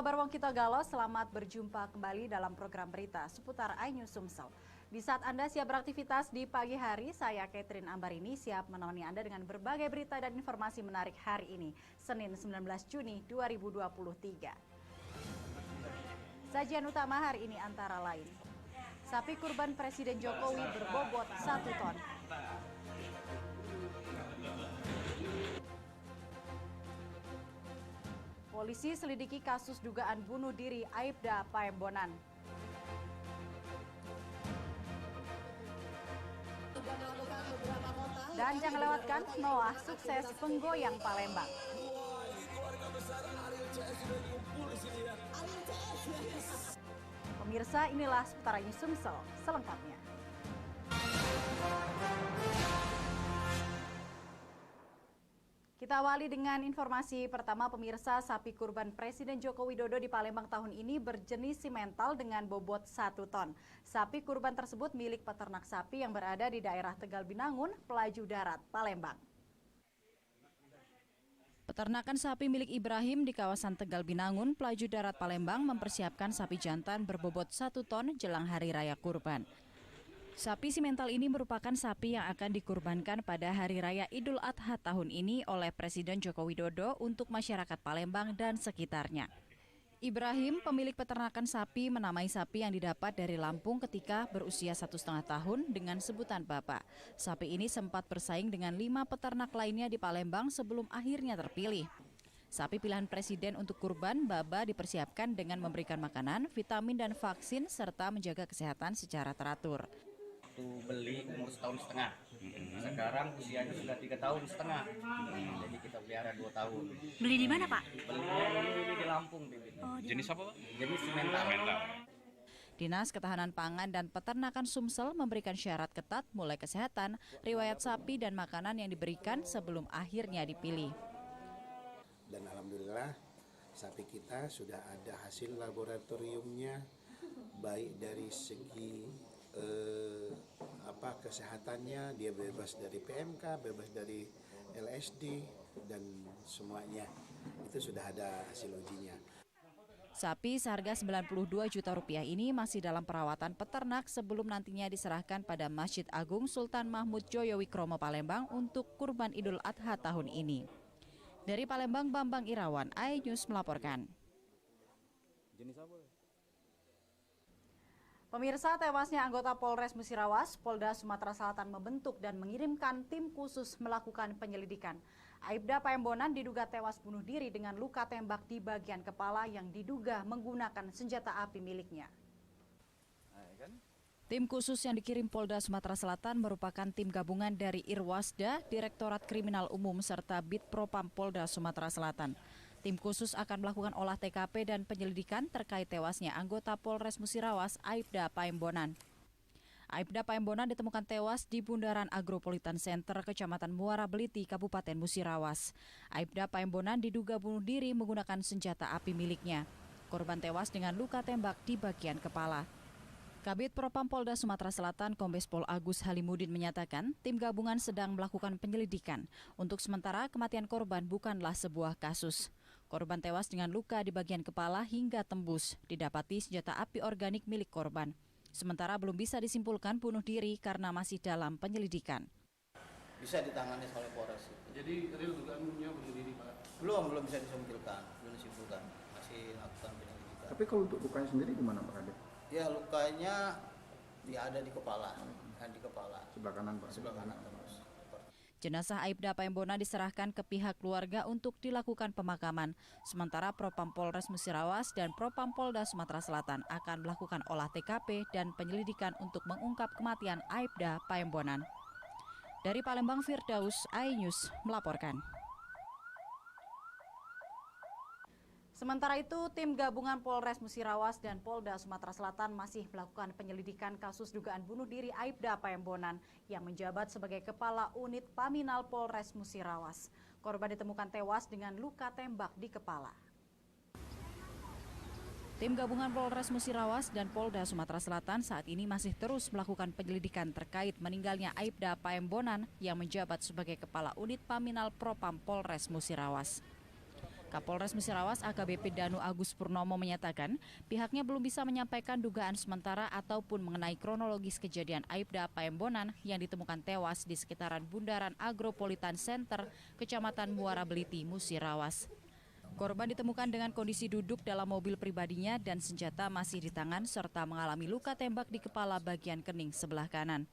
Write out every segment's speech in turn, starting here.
kabar Wong Kita Galau? Selamat berjumpa kembali dalam program berita seputar iNews Sumsel. Di saat Anda siap beraktivitas di pagi hari, saya Catherine Ambarini siap menemani Anda dengan berbagai berita dan informasi menarik hari ini, Senin 19 Juni 2023. Sajian utama hari ini antara lain, sapi kurban Presiden Jokowi berbobot 1 ton. Polisi selidiki kasus dugaan bunuh diri Aibda Paembonan. Dan jangan lewatkan Noah sukses penggoyang Palembang. Pemirsa, inilah seputar iNews Sumsel selengkapnya. Kita awali dengan informasi pertama, pemirsa. Sapi kurban Presiden Joko Widodo di Palembang tahun ini berjenis simental dengan bobot 1 ton. Sapi kurban tersebut milik peternak sapi yang berada di daerah Tegal Binangun, Pelaju Darat, Palembang. Peternakan sapi milik Ibrahim di kawasan Tegal Binangun, Pelaju Darat, Palembang mempersiapkan sapi jantan berbobot 1 ton jelang Hari Raya Kurban. Sapi simental ini merupakan sapi yang akan dikurbankan pada Hari Raya Idul Adha tahun ini oleh Presiden Joko Widodo untuk masyarakat Palembang dan sekitarnya. Ibrahim, pemilik peternakan sapi, menamai sapi yang didapat dari Lampung ketika berusia 1,5 tahun dengan sebutan Bapak. Sapi ini sempat bersaing dengan 5 peternak lainnya di Palembang sebelum akhirnya terpilih. Sapi pilihan Presiden untuk kurban, Baba, dipersiapkan dengan memberikan makanan, vitamin, dan vaksin, serta menjaga kesehatan secara teratur. Waktu beli umur 1,5 tahun. Sekarang usianya sudah 3,5 tahun. Jadi kita pelihara 2 tahun. Beli di mana, Pak? Beli di Lampung. Jenis apa, Pak? Jenis simental. Dinas Ketahanan Pangan dan Peternakan Sumsel memberikan syarat ketat mulai kesehatan, riwayat sapi, dan makanan yang diberikan sebelum akhirnya dipilih. Dan alhamdulillah sapi kita sudah ada hasil laboratoriumnya, baik dari segi kesehatannya, dia bebas dari PMK, bebas dari LSD, dan semuanya itu sudah ada hasil ujinya. Sapi seharga Rp92 juta ini masih dalam perawatan peternak sebelum nantinya diserahkan pada Masjid Agung Sultan Mahmud Joyowikromo Palembang untuk kurban Idul Adha tahun ini. Dari Palembang, Bambang Irawan, iNews melaporkan. Jenis apa? Pemirsa, tewasnya anggota Polres Musirawas, Polda Sumatera Selatan membentuk dan mengirimkan tim khusus melakukan penyelidikan. Aibda Paembonan diduga tewas bunuh diri dengan luka tembak di bagian kepala yang diduga menggunakan senjata api miliknya. Tim khusus yang dikirim Polda Sumatera Selatan merupakan tim gabungan dari Irwasda, Direktorat Kriminal Umum, serta Bid Propam Polda Sumatera Selatan. Tim khusus akan melakukan olah TKP dan penyelidikan terkait tewasnya anggota Polres Musirawas, Aibda Paembonan. Aibda Paembonan ditemukan tewas di Bundaran Agropolitan Center, Kecamatan Muara Beliti, Kabupaten Musirawas. Aibda Paembonan diduga bunuh diri menggunakan senjata api miliknya. Korban tewas dengan luka tembak di bagian kepala. Kabid Propam Polda Sumatera Selatan Kombes Pol Agus Halimudin menyatakan tim gabungan sedang melakukan penyelidikan. Untuk sementara kematian korban bukanlah sebuah kasus. Korban tewas dengan luka di bagian kepala hingga tembus, didapati senjata api organik milik korban. Sementara belum bisa disimpulkan bunuh diri karena masih dalam penyelidikan. Bisa ditangani oleh Polres. Jadi real dugaan bunuh diri, Pak? Belum bisa disimpulkan, masih lakukan penyelidikan. Tapi kalau untuk lukanya sendiri gimana, Pak Kadep? Ya, lukanya ada di kepala, Sebelah kanan, Pak. Sebelah kanan terus. Jenazah Aibda Paembonan diserahkan ke pihak keluarga untuk dilakukan pemakaman. Sementara Propam Polres Musirawas dan Propam Polda Sumatera Selatan akan melakukan olah TKP dan penyelidikan untuk mengungkap kematian Aibda Paembonan. Dari Palembang, Firdaus, iNews melaporkan. Sementara itu, tim gabungan Polres Musirawas dan Polda Sumatera Selatan masih melakukan penyelidikan kasus dugaan bunuh diri Aibda Paembonan yang menjabat sebagai Kepala Unit Paminal Polres Musirawas. Korban ditemukan tewas dengan luka tembak di kepala. Tim gabungan Polres Musirawas dan Polda Sumatera Selatan saat ini masih terus melakukan penyelidikan terkait meninggalnya Aibda Paembonan yang menjabat sebagai Kepala Unit Paminal Propam Polres Musirawas. Kapolres Musirawas AKBP Danu Agus Purnomo menyatakan pihaknya belum bisa menyampaikan dugaan sementara ataupun mengenai kronologis kejadian Aibda Paembonan yang ditemukan tewas di sekitaran Bundaran Agropolitan Center, Kecamatan Muara Beliti, Musirawas. Korban ditemukan dengan kondisi duduk dalam mobil pribadinya dan senjata masih di tangan serta mengalami luka tembak di kepala bagian kening sebelah kanan.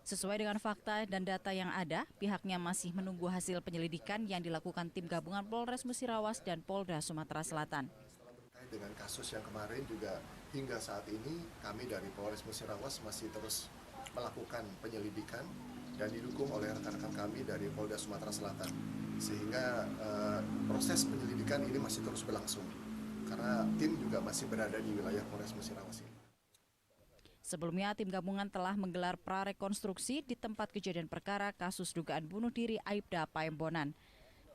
Sesuai dengan fakta dan data yang ada, pihaknya masih menunggu hasil penyelidikan yang dilakukan tim gabungan Polres Musirawas dan Polda Sumatera Selatan. Terkait dengan kasus yang kemarin juga hingga saat ini kami dari Polres Musirawas masih terus melakukan penyelidikan dan didukung oleh rekan-rekan kami dari Polda Sumatera Selatan. Sehingga proses penyelidikan ini masih terus berlangsung karena tim juga masih berada di wilayah Polres Musirawas ini. Sebelumnya, tim gabungan telah menggelar prarekonstruksi di tempat kejadian perkara kasus dugaan bunuh diri Aibda Paembonan.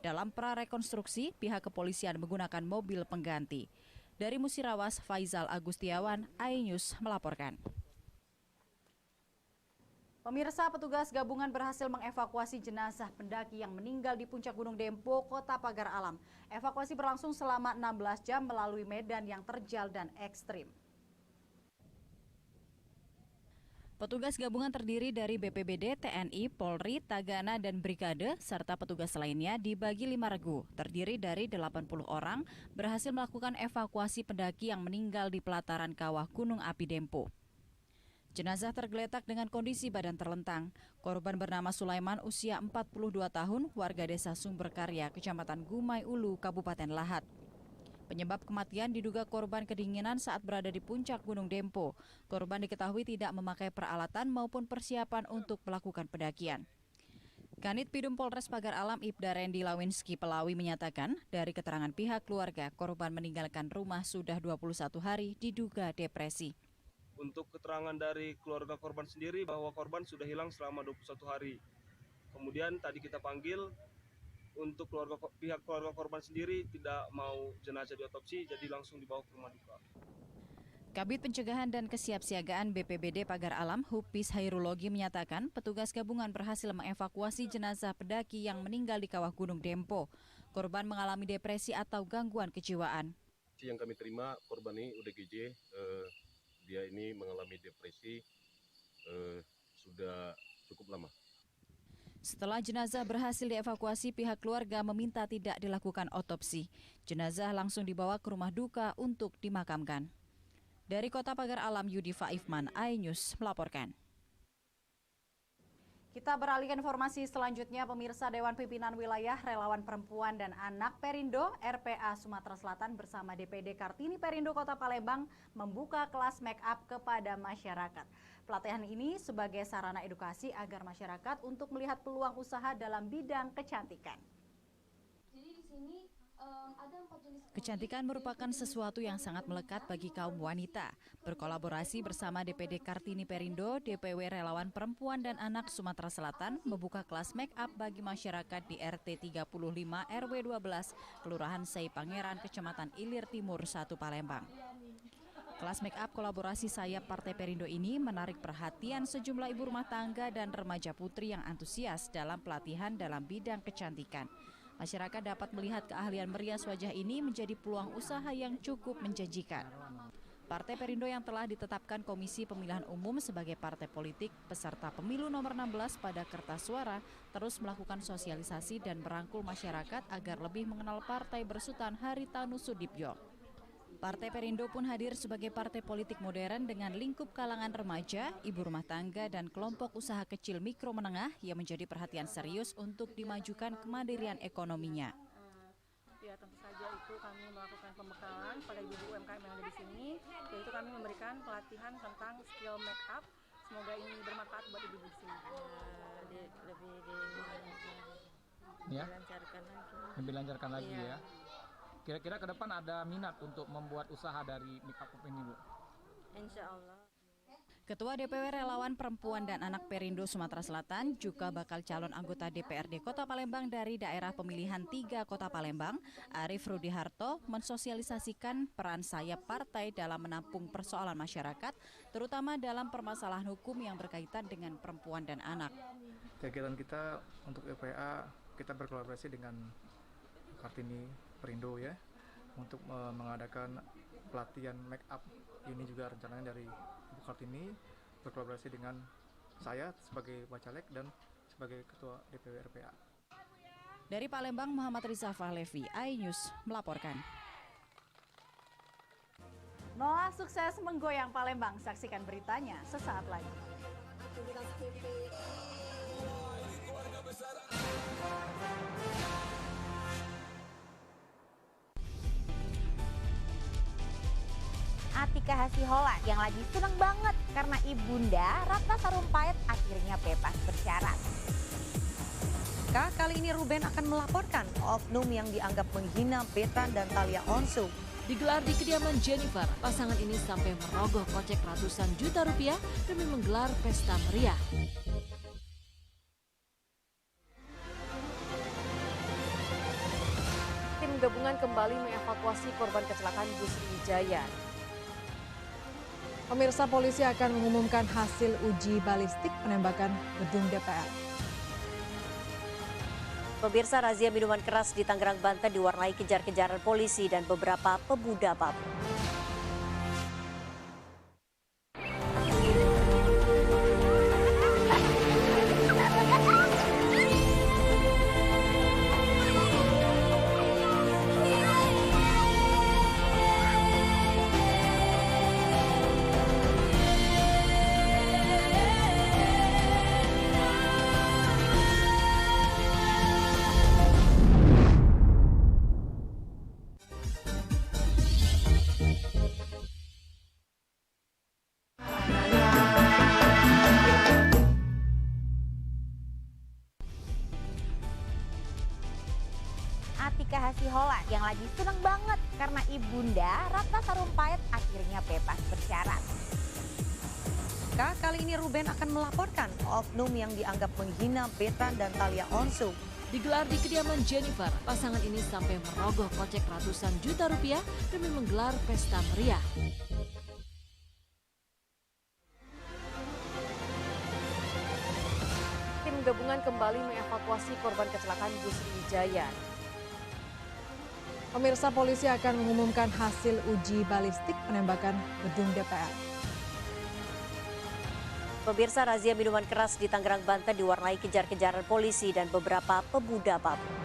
Dalam prarekonstruksi, pihak kepolisian menggunakan mobil pengganti. Dari Musirawas, Faizal Agustiawan, iNews melaporkan. Pemirsa, petugas gabungan berhasil mengevakuasi jenazah pendaki yang meninggal di puncak Gunung Dempo, Kota Pagar Alam. Evakuasi berlangsung selama 16 jam melalui medan yang terjal dan ekstrim. Petugas gabungan terdiri dari BPBD, TNI, Polri, Tagana, dan Brigade, serta petugas lainnya dibagi 5 regu, terdiri dari 80 orang, berhasil melakukan evakuasi pendaki yang meninggal di pelataran kawah Gunung Api Dempo. Jenazah tergeletak dengan kondisi badan terlentang. Korban bernama Sulaiman, usia 42 tahun, warga desa Sumberkarya, Kecamatan Gumai Ulu, Kabupaten Lahat. Penyebab kematian diduga korban kedinginan saat berada di puncak Gunung Dempo. Korban diketahui tidak memakai peralatan maupun persiapan untuk melakukan pendakian. Kanit Pidum Polres Pagar Alam Ibda Randy Lawinski Pelawi menyatakan, dari keterangan pihak keluarga, korban meninggalkan rumah sudah 21 hari diduga depresi. Untuk keterangan dari keluarga korban sendiri bahwa korban sudah hilang selama 21 hari. Kemudian tadi kita panggil, untuk pihak keluarga korban sendiri tidak mau jenazah diotopsi, jadi langsung dibawa ke rumah duka. Kabid Pencegahan dan Kesiapsiagaan BPBD Pagar Alam Hupis Hairulogi menyatakan petugas gabungan berhasil mengevakuasi jenazah pendaki yang meninggal di kawah Gunung Dempo. Korban mengalami depresi atau gangguan kejiwaan. Yang kami terima korban ini ODGJ, dia ini mengalami depresi sudah cukup lama. Setelah jenazah berhasil dievakuasi, pihak keluarga meminta tidak dilakukan otopsi. Jenazah langsung dibawa ke rumah duka untuk dimakamkan. Dari Kota Pagar Alam, Yudifa Ifman, iNews melaporkan. Kita beralih ke informasi selanjutnya, pemirsa. Dewan Pimpinan Wilayah Relawan Perempuan dan Anak Perindo RPA Sumatera Selatan bersama DPD Kartini Perindo Kota Palembang membuka kelas make up kepada masyarakat. Pelatihan ini sebagai sarana edukasi agar masyarakat untuk melihat peluang usaha dalam bidang kecantikan. Jadi di sini ada 4 jenis. Kecantikan merupakan sesuatu yang sangat melekat bagi kaum wanita. Berkolaborasi bersama DPD Kartini Perindo, DPW Relawan Perempuan dan Anak Sumatera Selatan membuka kelas make up bagi masyarakat di RT 35 RW 12, Kelurahan Sei Pangeran, Kecamatan Ilir Timur 1 Palembang. Kelas make up kolaborasi sayap Partai Perindo ini menarik perhatian sejumlah ibu rumah tangga dan remaja putri yang antusias dalam pelatihan dalam bidang kecantikan. Masyarakat dapat melihat keahlian merias wajah ini menjadi peluang usaha yang cukup menjanjikan. Partai Perindo yang telah ditetapkan Komisi Pemilihan Umum sebagai partai politik peserta pemilu nomor 16 pada kertas suara terus melakukan sosialisasi dan merangkul masyarakat agar lebih mengenal Partai Bersutan Haritanu Sudibyo. Partai Perindo pun hadir sebagai partai politik modern dengan lingkup kalangan remaja, ibu rumah tangga, dan kelompok usaha kecil mikro menengah yang menjadi perhatian serius untuk dimajukan kemandirian ekonominya. Ya, tentu saja itu kami melakukan pembekalan pada ibu UMKM yang ada di sini, yaitu kami memberikan pelatihan tentang skill make up. Semoga ini bermanfaat buat ibu di sini. Lebih lancarkan lagi ya. Kira-kira ke depan ada minat untuk membuat usaha dari make up ini, Bu? Insya Allah. Ketua DPW Relawan Perempuan dan Anak Perindo Sumatera Selatan juga bakal calon anggota DPRD Kota Palembang dari daerah pemilihan 3 Kota Palembang, Arif Rudiharto, mensosialisasikan peran sayap partai dalam menampung persoalan masyarakat, terutama dalam permasalahan hukum yang berkaitan dengan perempuan dan anak. Kegiatan kita untuk EPA, kita berkolaborasi dengan Kartini Perindo ya untuk mengadakan pelatihan make up. Ini juga rencananya dari Ibu Kartini berkolaborasi dengan saya sebagai Bacalek dan sebagai Ketua DPW RPA. Dari Palembang, Muhammad Riza Fahlevi, iNews melaporkan. Noah sukses menggoyang Palembang. Saksikan beritanya sesaat lagi. Atika Hasiholan yang lagi seneng banget karena ibunda Ratna Sarumpait akhirnya bebas bersyarat. Kali ini Ruben akan melaporkan oknum yang dianggap menghina Betan dan Thalia Onsu. Digelar di kediaman Jennifer, pasangan ini sampai merogoh kocek ratusan juta rupiah demi menggelar pesta meriah. Tim gabungan kembali mengevakuasi korban kecelakaan bus Wijaya. Pemirsa, polisi akan mengumumkan hasil uji balistik penembakan gedung DPR. Pemirsa, razia minuman keras di Tangerang, Banten diwarnai kejar-kejaran polisi dan beberapa pemuda mabuk. Atika Hasiholan yang lagi seneng banget karena ibunda Ratna Sarumpait akhirnya bebas bersyarat. Kali ini Ruben akan melaporkan oknum yang dianggap menghina Betan dan Thalia Onsu. Digelar di kediaman Jennifer, pasangan ini sampai merogoh kocek ratusan juta rupiah demi menggelar pesta meriah. Tim gabungan kembali mengevakuasi korban kecelakaan bus Wijaya. Pemirsa, polisi akan mengumumkan hasil uji balistik penembakan gedung DPR. Pemirsa, razia minuman keras di Tangerang, Banten diwarnai kejar-kejaran polisi dan beberapa pemuda mabuk.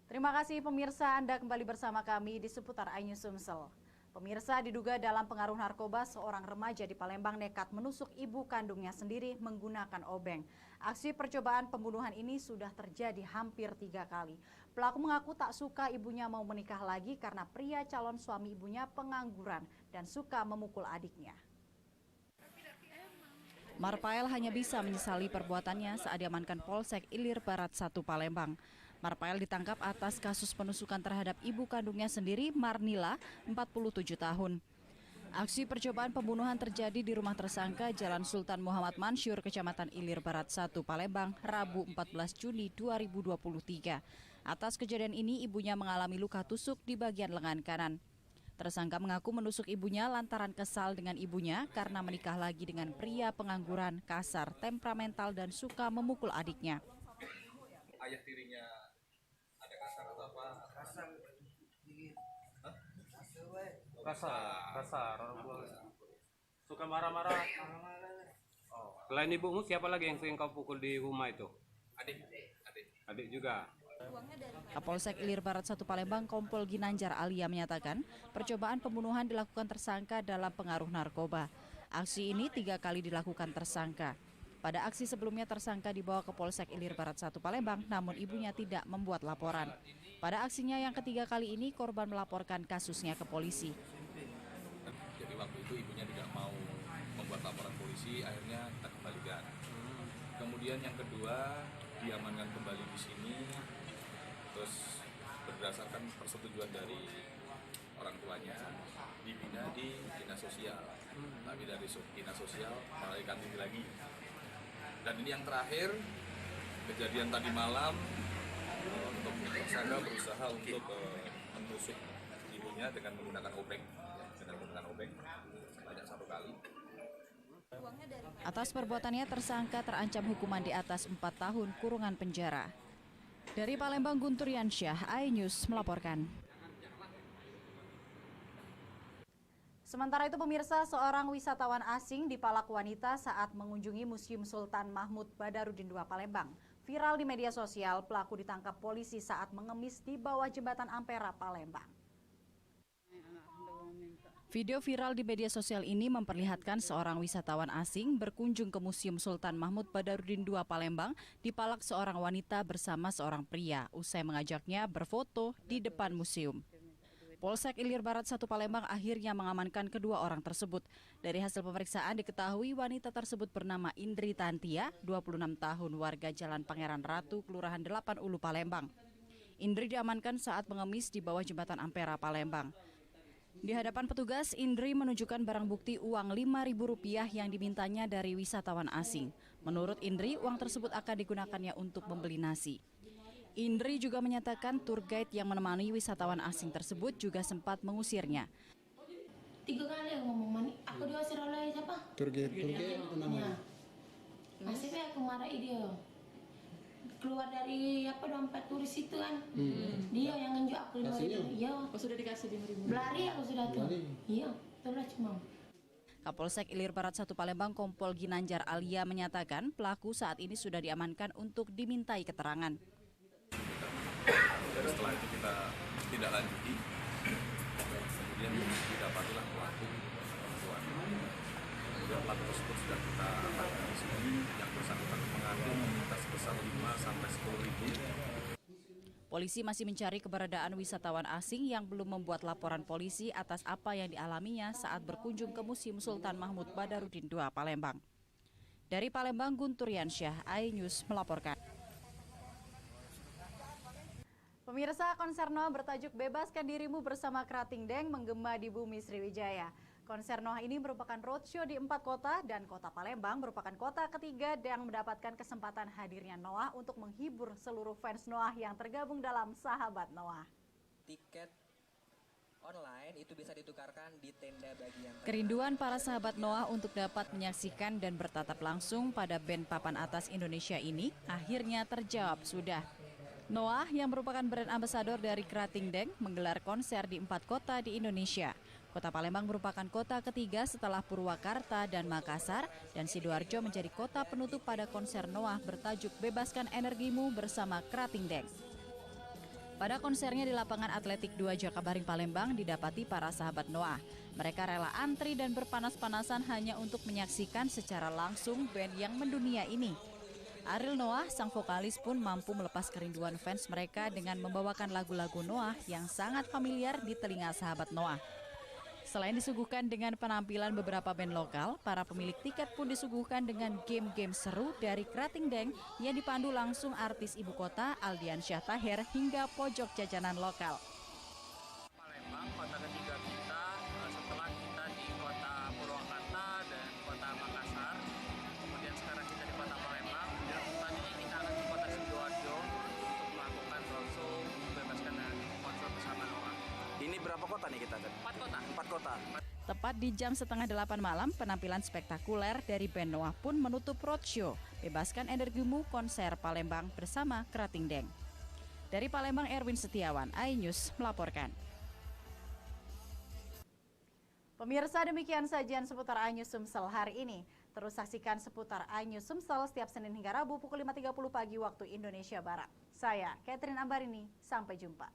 Terima kasih pemirsa, Anda kembali bersama kami di seputar iNews Sumsel. Pemirsa, diduga dalam pengaruh narkoba, seorang remaja di Palembang nekat menusuk ibu kandungnya sendiri menggunakan obeng. Aksi percobaan pembunuhan ini sudah terjadi hampir 3 kali. Pelaku mengaku tak suka ibunya mau menikah lagi karena pria calon suami ibunya pengangguran dan suka memukul adiknya. Marpael hanya bisa menyesali perbuatannya saat diamankan Polsek Ilir Barat 1 Palembang. Marpael ditangkap atas kasus penusukan terhadap ibu kandungnya sendiri, Marnila, 47 tahun. Aksi percobaan pembunuhan terjadi di rumah tersangka Jalan Sultan Muhammad Mansyur, Kecamatan Ilir Barat 1 Palembang, Rabu 14 Juni 2023. Atas kejadian ini, ibunya mengalami luka tusuk di bagian lengan kanan. Tersangka mengaku menusuk ibunya lantaran kesal dengan ibunya karena menikah lagi dengan pria pengangguran, kasar, temperamental, dan suka memukul adiknya. Ayah tirinya ada kasar atau apa? Kasar. Suka marah-marah. Oh. Selain ibumu, siapa lagi yang sering kau pukul di rumah itu? Adik juga. Kapolsek Ilir Barat 1 Palembang Kompol Ginanjar Alia menyatakan percobaan pembunuhan dilakukan tersangka dalam pengaruh narkoba. Aksi ini 3 kali dilakukan tersangka. Pada aksi sebelumnya tersangka dibawa ke Polsek Ilir Barat 1 Palembang, namun ibunya tidak membuat laporan. Pada aksinya yang ketiga kali ini, korban melaporkan kasusnya ke polisi. Jadi waktu itu ibunya tidak mau membuat laporan polisi, akhirnya kita kembalikan. Kemudian yang kedua, diamankan kembali di sini, terus berdasarkan persetujuan dari orang tuanya, dibina di dinas sosial. Tapi dari dinas sosial melarikan diri lagi. Dan ini yang terakhir, kejadian tadi malam, untuk tersangka berusaha untuk menusuk ibunya dengan menggunakan obeng. Banyak 1 kali. Atas perbuatannya tersangka terancam hukuman di atas 4 tahun kurungan penjara. Dari Palembang, Guntur Yansyah, iNews melaporkan. Sementara itu pemirsa, seorang wisatawan asing dipalak wanita saat mengunjungi Museum Sultan Mahmud Badarudin II Palembang. Viral di media sosial, pelaku ditangkap polisi saat mengemis di bawah jembatan Ampera, Palembang. Video viral di media sosial ini memperlihatkan seorang wisatawan asing berkunjung ke Museum Sultan Mahmud Badarudin II Palembang dipalak seorang wanita bersama seorang pria usai mengajaknya berfoto di depan museum. Polsek Ilir Barat 1 Palembang akhirnya mengamankan kedua orang tersebut. Dari hasil pemeriksaan diketahui wanita tersebut bernama Indri Tantia, 26 tahun, warga Jalan Pangeran Ratu, Kelurahan 8 Ulu, Palembang. Indri diamankan saat mengemis di bawah jembatan Ampera, Palembang. Di hadapan petugas, Indri menunjukkan barang bukti uang Rp5.000 yang dimintanya dari wisatawan asing. Menurut Indri, uang tersebut akan digunakannya untuk membeli nasi. Indri juga menyatakan tour guide yang menemani wisatawan asing tersebut juga sempat mengusirnya. 3 kali ngomong mani, aku diusir oleh siapa? Tour guide itu namanya. Masih aku marahi dia. Keluar dari dompet turis itu kan. Dia yang nunjuk aku 5.000. Iya. Aku sudah dikasih 5.000. Belari aku sudah tuh. Iya, itulah cuma. Kapolsek Ilir Barat 1 Palembang Kompol Ginanjar Alia menyatakan pelaku saat ini sudah diamankan untuk dimintai keterangan. Jadi setelah itu kita tidak lanjuti, kemudian didapatilah pelaku. Kemudian pelaku tersebut sudah kita amankan di sini, yang bersangkutan mengadu meminta sebesar 5 sampai 10.000. Polisi masih mencari keberadaan wisatawan asing yang belum membuat laporan polisi atas apa yang dialaminya saat berkunjung ke Museum Sultan Mahmud Badarudin II Palembang. Dari Palembang, Guntur Yansyah, iNews melaporkan. Pemirsa, konser Noah bertajuk Bebaskan Dirimu bersama Krating Deng menggema di bumi Sriwijaya. Konser Noah ini merupakan roadshow di 4 kota dan kota Palembang merupakan kota ketiga yang mendapatkan kesempatan hadirnya Noah untuk menghibur seluruh fans Noah yang tergabung dalam Sahabat Noah. Tiket online itu bisa ditukarkan di tenda bagian tengah. Kerinduan para sahabat Noah untuk dapat menyaksikan dan bertatap langsung pada band papan atas Indonesia ini akhirnya terjawab sudah. Noah yang merupakan brand ambasador dari Krating Deng menggelar konser di 4 kota di Indonesia. Kota Palembang merupakan kota ketiga setelah Purwakarta dan Makassar, dan Sidoarjo menjadi kota penutup pada konser Noah bertajuk Bebaskan Energimu bersama Krating Deng. Pada konsernya di lapangan Atletik 2 Jakabaring Palembang didapati para sahabat Noah. Mereka rela antri dan berpanas-panasan hanya untuk menyaksikan secara langsung band yang mendunia ini. Ariel Noah, sang vokalis pun mampu melepas kerinduan fans mereka dengan membawakan lagu-lagu Noah yang sangat familiar di telinga sahabat Noah. Selain disuguhkan dengan penampilan beberapa band lokal, para pemilik tiket pun disuguhkan dengan game-game seru dari Krating Deng yang dipandu langsung artis ibu kota Aldian Syah Taher hingga pojok jajanan lokal. Palembang, kota ketiga kita, setelah kita di kota Purwakarta dan kota Makassar, kemudian sekarang kita di kota Palembang, dan tadi kita akan di kota Sidoarjo untuk melakukan roadshow Bebaskan Energimu konser bersama Noah. Ini berapa kota nih kita? 4 kota. 4 kota. Tepat di jam 7:30 malam, penampilan spektakuler dari band Noah pun menutup roadshow Bebaskan Energimu konser Palembang bersama Krating Deng. Dari Palembang, Erwin Setiawan, iNews melaporkan. Pemirsa, demikian sajian seputar iNews Sumsel hari ini. Terus saksikan seputar iNews Sumsel setiap Senin hingga Rabu pukul 5.30 pagi waktu Indonesia Barat. Saya, Catherine Ambarini, sampai jumpa.